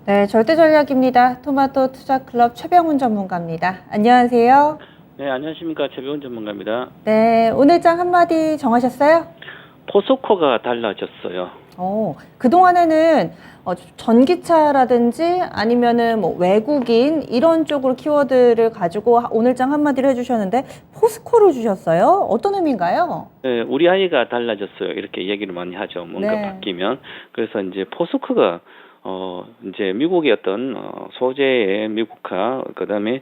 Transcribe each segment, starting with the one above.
네, 절대전략입니다. 토마토 투자클럽 최병훈 전문가입니다. 안녕하세요. 네, 안녕하십니까. 최병훈 전문가입니다. 네, 오늘 장 한마디 정하셨어요? 포스코가 달라졌어요. 그동안에는 전기차라든지 아니면은 뭐 외국인 이런 쪽으로 키워드를 가지고 오늘 장 한마디를 해주셨는데 포스코를 주셨어요? 어떤 의미인가요? 네, 우리 아이가 달라졌어요. 이렇게 얘기를 많이 하죠. 뭔가 네. 바뀌면. 그래서 이제 포스코가 이제 미국의 어떤 소재의 미국화, 그다음에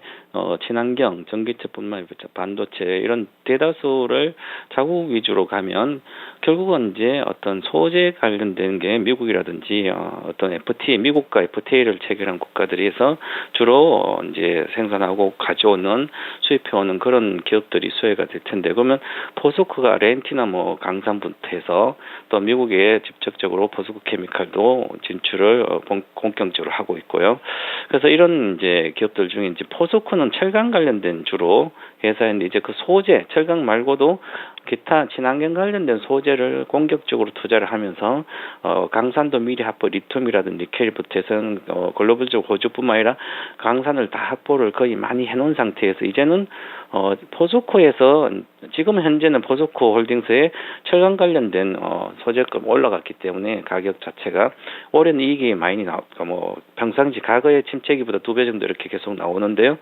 친환경, 전기차뿐만 아니라 반도체 이런 대다수를 자국 위주로 가면 결국은 이제 어떤 소재 관련된 게 미국이라든지 어떤 FTA, 미국과 FTA를 체결한 국가들에서 주로 이제 생산하고 가져오는 수입해오는 그런 기업들이 수혜가 될 텐데, 그러면 포스코가 렌티나 뭐 강산부터 해서 또 미국에 직접적으로 포스코 케미칼도 진출을 본격적으로 하고 있고요. 그래서 이런 이제 기업들 중에 이제 포스코는 철강 관련된 주로 회사인데, 이제 그 소재, 철강 말고도 기타 친환경 관련된 소재를 공격적으로 투자를 하면서 강산도 미리 확보, 리튬이라든지 니켈부터 해서는 글로벌적으로 호주뿐만 아니라 강산을 다 확보를 거의 많이 해놓은 상태에서 이제는 포스코에서 지금 현재는 포스코 홀딩스의 철강 관련된 소재가 올라갔기 때문에 가격 자체가 올해는 이익이 많이 나올까, 뭐 평상시 과거의 침체기보다 2배 정도 이렇게 계속 나오는데요.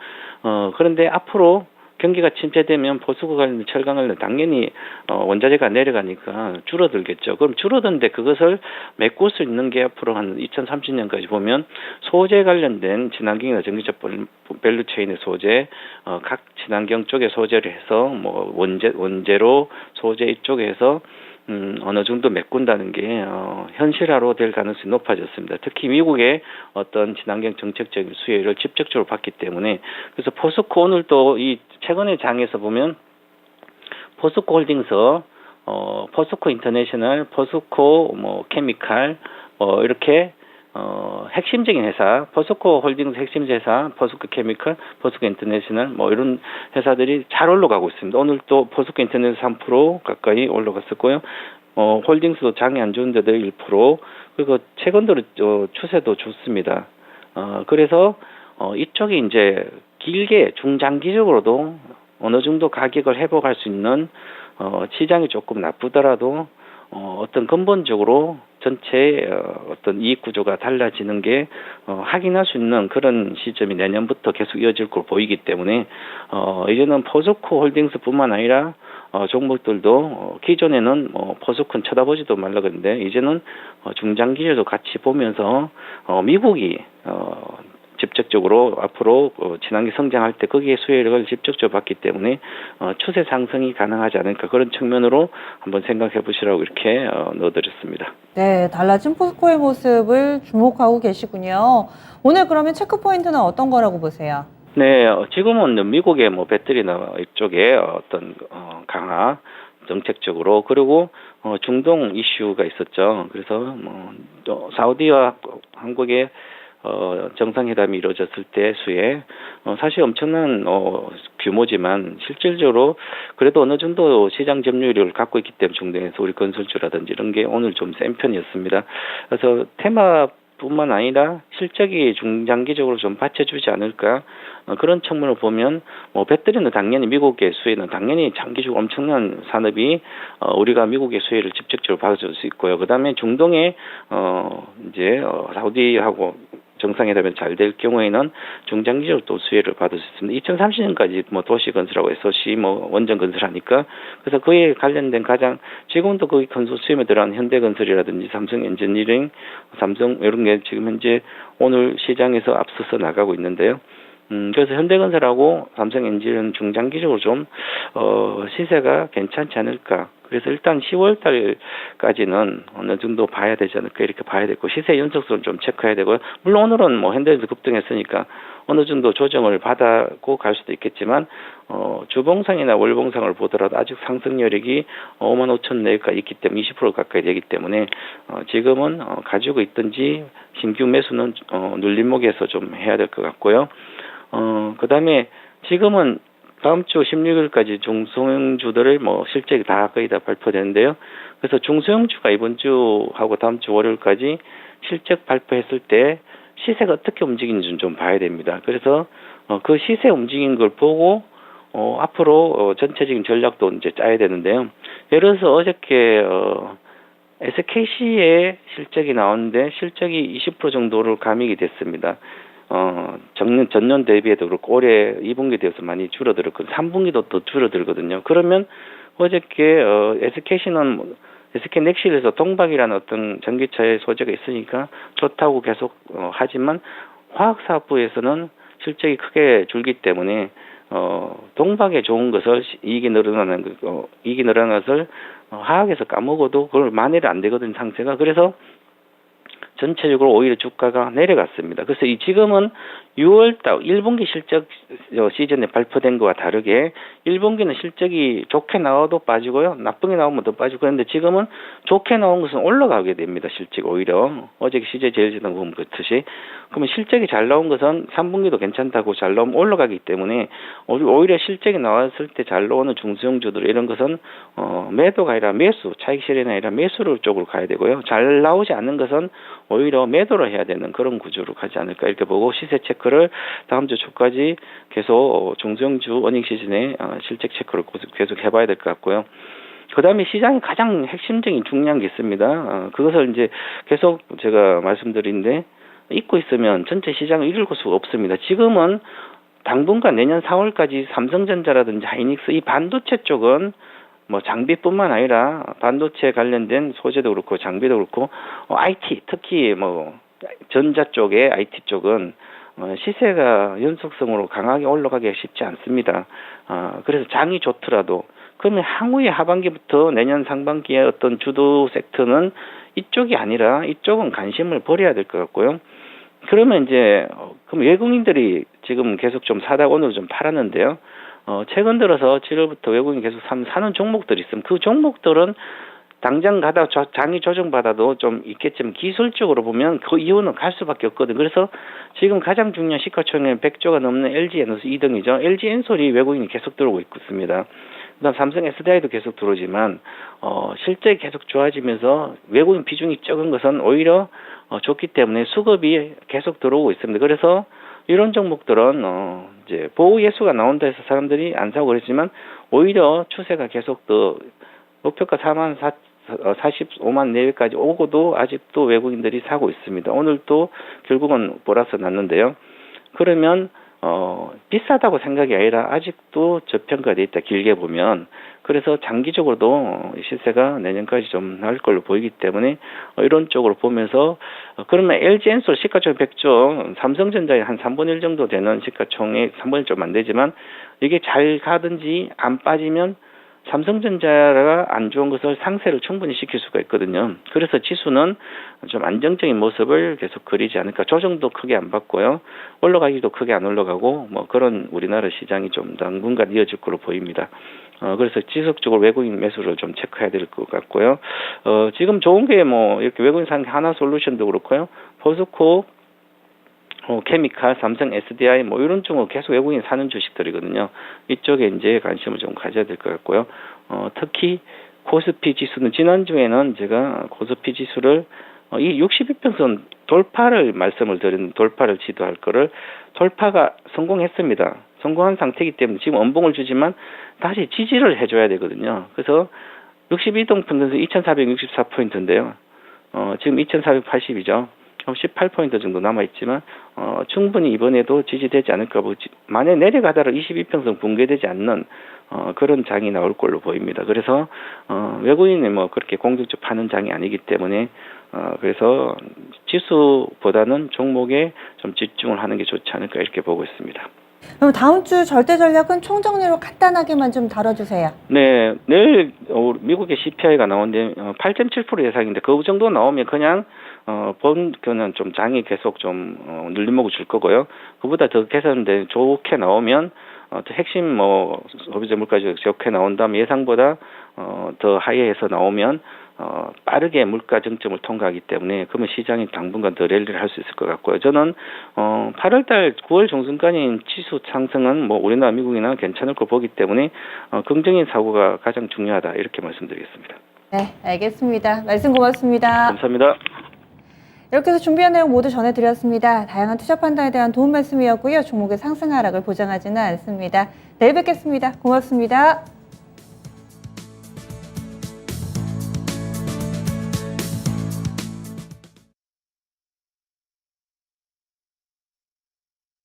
그런데 앞으로 경기가 침체되면 포스코 관련 철강 관련 당연히 원자재가 내려가니까 줄어들겠죠. 그럼 줄어드는데 그것을 메꿀 수 있는 게 앞으로 한 2030년까지 보면 소재 관련된 친환경이나 전기차 밸류체인의 소재, 각 친환경 쪽의 소재를 해서 뭐 원재로 소재 이쪽에서 어느 정도 메꾼다는 게 현실화로 될 가능성이 높아졌습니다. 특히 미국의 어떤 친환경 정책적인 수혜를 직접적으로 받기 때문에. 그래서 포스코 오늘 또 이 최근의 장에서 보면 포스코 홀딩스, 포스코 인터내셔널, 포스코 뭐 케미칼 이렇게 핵심적인 회사, 포스코 홀딩스 핵심 회사, 포스코 케미칼, 포스코 인터내셔널 뭐 이런 회사들이 잘 올라가고 있습니다. 오늘 또 포스코 인터내셔널 3% 가까이 올라갔었고요. 홀딩스도 장이 안 좋은데도 1%, 그리고 최근 들어 추세도 좋습니다. 그래서 이쪽이 이제 길게 중장기적으로도 어느 정도 가격을 회복할 수 있는 시장이 조금 나쁘더라도 어떤 근본적으로 전체 어떤 이익 구조가 달라지는 게 확인할 수 있는 그런 시점이 내년부터 계속 이어질 걸 보이기 때문에 이제는 포스코 홀딩스뿐만 아니라 종목들도 기존에는 포스코는 쳐다보지도 말라 그랬는데 이제는 중장기적으로 같이 보면서 미국이 직접적으로 앞으로 친환경 성장할 때 거기에 수혜를 직접적으로 받기 때문에 추세 상승이 가능하지 않을까, 그런 측면으로 한번 생각해 보시라고 이렇게 넣어드렸습니다. 네, 달라진 포스코의 모습을 주목하고 계시군요. 오늘 그러면 체크 포인트는 어떤 거라고 보세요? 네, 지금은 미국의 뭐 배터리나 이쪽에 어떤 강화 정책적으로, 그리고 중동 이슈가 있었죠. 그래서 또 사우디와 한국의 정상회담이 이루어졌을 때 수에 사실 엄청난 규모지만 실질적으로 그래도 어느 정도 시장 점유율을 갖고 있기 때문에 중동에서 우리 건설주라든지 이런 게 오늘 좀 센 편이었습니다. 그래서 테마뿐만 아니라 실적이 중장기적으로 좀 받쳐주지 않을까, 그런 측면을 보면 배터리는 당연히 미국의 수혜는 당연히 장기적으로 엄청난 산업이 우리가 미국의 수혜를 직접적으로 받아줄 수 있고요. 그다음에 중동에 이제 사우디하고 정상회담이 잘 될 경우에는 중장기적으로 또 수혜를 받을 수 있습니다. 2030년까지 뭐 도시 건설하고 SOC 뭐 원전 건설하니까, 그래서 그에 관련된 가장 지금도 거기 건설수임에 들어간 현대건설이라든지 삼성 엔지니어링, 삼성 이런 게 지금 현재 오늘 시장에서 앞서서 나가고 있는데요. 그래서 현대건설하고 삼성 엔지는 중장기적으로 좀 시세가 괜찮지 않을까. 그래서 일단 10월 달까지는 어느 정도 봐야 되지 않을까 이렇게 봐야 되고, 시세 연속성을 좀 체크해야 되고요. 물론 오늘은 뭐 현대에서 급등했으니까 어느 정도 조정을 받고 갈 수도 있겠지만 주봉상이나 월봉상을 보더라도 아직 상승 여력이 5만 5천 내가 있기 때문에 20% 가까이 되기 때문에 지금은 가지고 있든지 신규 매수는 눌림목에서 좀 해야 될 것 같고요. 그다음에 지금은 다음 주 16일까지 중소형주들을 실적이 다 거의 다 발표되는데요. 그래서 중소형주가 이번 주하고 다음 주 월요일까지 실적 발표했을 때 시세가 어떻게 움직이는지 좀 봐야 됩니다. 그래서 그 시세 움직이는 걸 보고 앞으로 전체적인 전략도 이제 짜야 되는데요. 예를 들어서 어저께 SKC의 실적이 나왔는데 실적이 20% 정도를 감익이 됐습니다. 전년 대비해도 그렇고 올해 2분기 되어서 많이 줄어들었고 3분기도 더 줄어들거든요. 그러면 어저께 SKC는 SK넥실에서 동박이라는 어떤 전기차의 소재가 있으니까 좋다고 계속 하지만 화학사업부에서는 실적이 크게 줄기 때문에 동박에 좋은 것을 이익이 늘어나는 이익이 늘어난 것을 화학에서 까먹어도 그걸 만회를 안 되거든 상태가. 그래서 전체적으로 오히려 주가가 내려갔습니다. 그래서 지금은 6월달 1분기 실적 시즌에 발표된 거와 다르게 1분기는 실적이 좋게 나와도 빠지고요. 나쁘게 나오면 더 빠지고 그런데 지금은 좋게 나온 것은 올라가게 됩니다. 실적 오히려 어제 CJ제일제당 보면 그렇듯이 그러면 실적이 잘 나온 것은 3분기도 괜찮다고 잘 나오면 올라가기 때문에 오히려 실적이 나왔을 때 잘 나오는 중소형주들 이런 것은 매도가 아니라 매수, 차익 실현이 아니라 매수를 쪽으로 가야 되고요. 잘 나오지 않는 것은 오히려 매도를 해야 되는 그런 구조로 가지 않을까 이렇게 보고 시세 체크를 다음 주 초까지 계속 중소형주 어닝 시즌에 실적 체크를 계속 해봐야 될 것 같고요. 그 다음에 시장이 가장 핵심적인 중요한 게 있습니다. 그것을 이제 계속 제가 말씀드리는데 잊고 있으면 전체 시장을 읽을 수가 없습니다. 지금은 당분간 내년 4월까지 삼성전자라든지 하이닉스 이 반도체 쪽은 뭐 장비뿐만 아니라 반도체 관련된 소재도 그렇고 장비도 그렇고 IT 특히 뭐 전자 쪽의 IT 쪽은 시세가 연속성으로 강하게 올라가기가 쉽지 않습니다. 그래서 장이 좋더라도 그러면 향후에 하반기부터 내년 상반기에 어떤 주도 섹터는 이쪽이 아니라 이쪽은 관심을 버려야 될 것 같고요. 그러면 이제 그럼 외국인들이 지금 계속 좀 사다가 오늘 좀 팔았는데요. 최근 들어서 7월부터 외국인 계속 사는 종목들이 있으면 그 종목들은 당장 가다 장이 조정받아도 좀 있겠지만 기술적으로 보면 그 이유는 갈 수밖에 없거든. 그래서 지금 가장 중요한 시가총액 100조가 넘는 LG에너지 2등이죠. LG엔솔이 외국인이 계속 들어오고 있습니다. 그다음 삼성 SDI도 계속 들어오지만 실적이 계속 좋아지면서 외국인 비중이 적은 것은 오히려 좋기 때문에 수급이 계속 들어오고 있습니다. 그래서 이런 종목들은 이제 보호 예수가 나온다 해서 사람들이 안 사고 그랬지만 오히려 추세가 계속 더 목표가 45만 내외까지 오고도 아직도 외국인들이 사고 있습니다. 오늘 또 결국은 보라서 났는데요. 그러면 비싸다고 생각이 아니라 아직도 저평가돼 있다 길게 보면. 그래서 장기적으로도 시세가 내년까지 좀 나올 걸로 보이기 때문에 이런 쪽으로 보면서 그러면 LG엔솔 시가총액 100조 삼성전자의 한 3분의 1 정도 되는 시가총액 3분의 1 좀 안 되지만 이게 잘 가든지 안 빠지면 삼성전자가 안 좋은 것을 상쇄를 충분히 시킬 수가 있거든요. 그래서 지수는 좀 안정적인 모습을 계속 그리지 않을까. 조정도 크게 안 받고요. 올라가기도 크게 안 올라가고 뭐 그런 우리나라 시장이 좀 당분간 이어질 걸로 보입니다. 그래서 지속적으로 외국인 매수를 좀 체크해야 될 것 같고요. 지금 좋은 게 뭐 이렇게 외국인 사는 게 하나솔루션도 그렇고요. 포스코 케미칼, 삼성 SDI 뭐 이런 쪽은 계속 외국인 사는 주식들이거든요. 이쪽에 이제 관심을 좀 가져야 될 것 같고요. 특히 코스피 지수는 지난주에는 제가 코스피 지수를 이 62평선 돌파를 말씀을 드린 돌파를 지도할 거를 돌파가 성공했습니다. 성공한 상태이기 때문에 지금 엄봉을 주지만 다시 지지를 해줘야 되거든요. 그래서 62동평선에서 2464포인트인데요. 지금 2480이죠. 18포인트 정도 남아있지만 충분히 이번에도 지지되지 않을까 보지. 만약 내려가다가 22평선 붕괴되지 않는 그런 장이 나올 걸로 보입니다. 그래서 외국인이 뭐 그렇게 공격적 파는 장이 아니기 때문에 그래서 지수보다는 종목에 좀 집중을 하는 게 좋지 않을까 이렇게 보고 있습니다. 그럼 다음 주 절대 전략은 총정리로 간단하게만 좀 다뤄주세요. 네, 내일 미국의 CPI가 나오는데 8.7% 예상인데 그 정도 나오면 그냥 그냥 좀 장이 계속 좀 눌림목을 줄 거고요. 그보다 더 개선된 좋게 나오면 핵심 뭐 소비자 물가지수 좋게 나온 다음 예상보다 더 하이에서 나오면 빠르게 물가 정점을 통과하기 때문에 그러면 시장이 당분간 더 랠리를 할 수 있을 것 같고요. 저는 8월달 9월 중순까지 지수 상승은 뭐 우리나라 미국이나 괜찮을 거 보기 때문에 긍정적인 사고가 가장 중요하다 이렇게 말씀드리겠습니다. 네, 알겠습니다. 말씀 고맙습니다. 감사합니다. 이렇게 해서 준비한 내용 모두 전해드렸습니다. 다양한 투자 판단에 대한 도움 말씀이었고요. 종목의 상승 하락을 보장하지는 않습니다. 내일 뵙겠습니다. 고맙습니다.